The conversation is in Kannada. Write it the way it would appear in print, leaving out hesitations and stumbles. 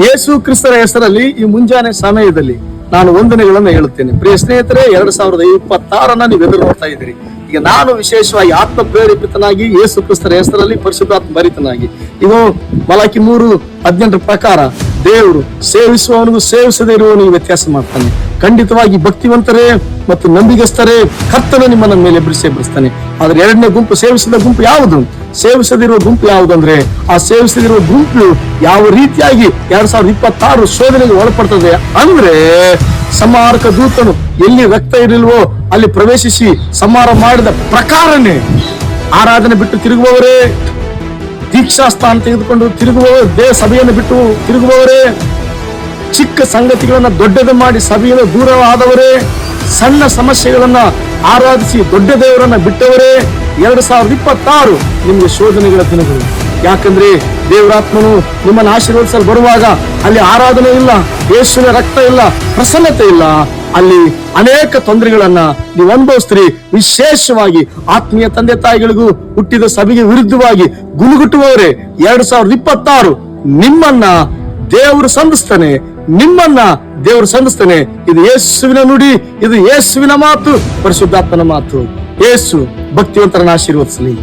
ಯೇಸು ಕ್ರಿಸ್ತರ ಹೆಸರಲ್ಲಿ ಈ ಮುಂಜಾನೆ ಸಮಯದಲ್ಲಿ ನಾನು ವಂದನೆಗಳನ್ನು ಹೇಳುತ್ತೇನೆ. ಪ್ರಿಯ ಸ್ನೇಹಿತರೆ, 2026 ನೀವು ಎದುರು ನೋಡ್ತಾ ಇದ್ದೀರಿ. ಈಗ ನಾನು ವಿಶೇಷವಾಗಿ ಆತ್ಮ ಪ್ರೇರೇಪಿತನಾಗಿ ಯೇಸು ಕ್ರಿಸ್ತರ ಹೆಸರಲ್ಲಿ ಪರಿಶುದ್ಧಾತ್ಮ ಭರಿತನಾಗಿ ಇವು ಮಲಾಕಿ 3:18 ಪ್ರಕಾರ ದೇವರು ಸೇವಿಸುವವನಿಗೂ ಸೇವಿಸದೇ ಇರುವವನಿಗೆ ವ್ಯತ್ಯಾಸ ಮಾಡ್ತಾನೆ. ಖಂಡಿತವಾಗಿ ಭಕ್ತಿವಂತರೇ ಮತ್ತು ನಂಬಿಗಸ್ತರೇ ಕರ್ತನ ನಿಮ್ಮನ್ನ ಮೇಲೆ ಬಿಡಿಸ್ತಾನೆ. ಆದ್ರೆ ಎರಡನೇ ಗುಂಪು, ಸೇವಿಸದ ಗುಂಪು ಯಾವುದು? ಸೇವಿಸದಿರುವ ಗುಂಪು ಯಾವುದಂದ್ರೆ, ಆ ಸೇವಿಸದಿರುವ ಗುಂಪು ಯಾವ ರೀತಿಯಾಗಿ 2026 ಶೋಧನೆಗೆ ಒಳಪಡ್ತದೆ ಅಂದ್ರೆ, ಸಂಹಾರಕ ದೂತನು ಎಲ್ಲಿ ರಕ್ತ ಇರಲ್ವೋ ಅಲ್ಲಿ ಪ್ರವೇಶಿಸಿ ಸಂಹಾರ ಮಾಡಿದ ಪ್ರಕಾರನೇ ಆರಾಧನೆ ಬಿಟ್ಟು ತಿರುಗುವವರೇ, ದೀಕ್ಷಾ ಸ್ಥಾನ ತೆಗೆದುಕೊಂಡು ತಿರುಗುವವರೇ, ಸಭೆಯನ್ನು ಬಿಟ್ಟು ತಿರುಗುವವರೇ, ಚಿಕ್ಕ ಸಂಗತಿಗಳನ್ನ ದೊಡ್ಡದು ಮಾಡಿ ಸಭೆಯಿಂದ ದೂರವಾದವರೇ, ಸಣ್ಣ ಸಮಸ್ಯೆಗಳನ್ನ ಆರಾಧಿಸಿ ದೊಡ್ಡ ದೇವರನ್ನ ಬಿಟ್ಟವರೇ, 2026 ನಿಮ್ಗೆ ಶೋಧನೆಗಳ ದಿನಗಳು. ಯಾಕಂದ್ರೆ ದೇವರಾತ್ಮನು ನಿಮ್ಮನ್ನು ಆಶೀರ್ವದಿಸಲು ಬರುವಾಗ ಅಲ್ಲಿ ಆರಾಧನೆ ಇಲ್ಲ, ಯೇಸುವಿನ ರಕ್ತ ಇಲ್ಲ, ಪ್ರಸನ್ನತೆ ಇಲ್ಲ, ಅಲ್ಲಿ ಅನೇಕ ತೊಂದರೆಗಳನ್ನ ನೀವು ಅನುಭವಿಸ್ತೀರಿ. ವಿಶೇಷವಾಗಿ ಆತ್ಮೀಯ ತಂದೆ ತಾಯಿಗಳಿಗೂ ಹುಟ್ಟಿದ ಸಭೆಗೆ ವಿರುದ್ಧವಾಗಿ ಗುನುಗುಟ್ಟುವವರೇ, 2026 ನಿಮ್ಮನ್ನ ದೇವರು ಸಂಧಿಸ್ತಾನೆ, ನಿಮ್ಮನ್ನ ದೇವರು ಸಂಧಿಸ್ತಾನೆ. ಇದು ಯೇಸುವಿನ ನುಡಿ, ಇದು ಯೇಸುವಿನ ಮಾತು, ಪರಿಶುದ್ಧಾತ್ಮನ ಮಾತು. ಯೇಸು ಭಕ್ತಿವಂತರನ್ನ ಆಶೀರ್ವದಿಸಲಿ.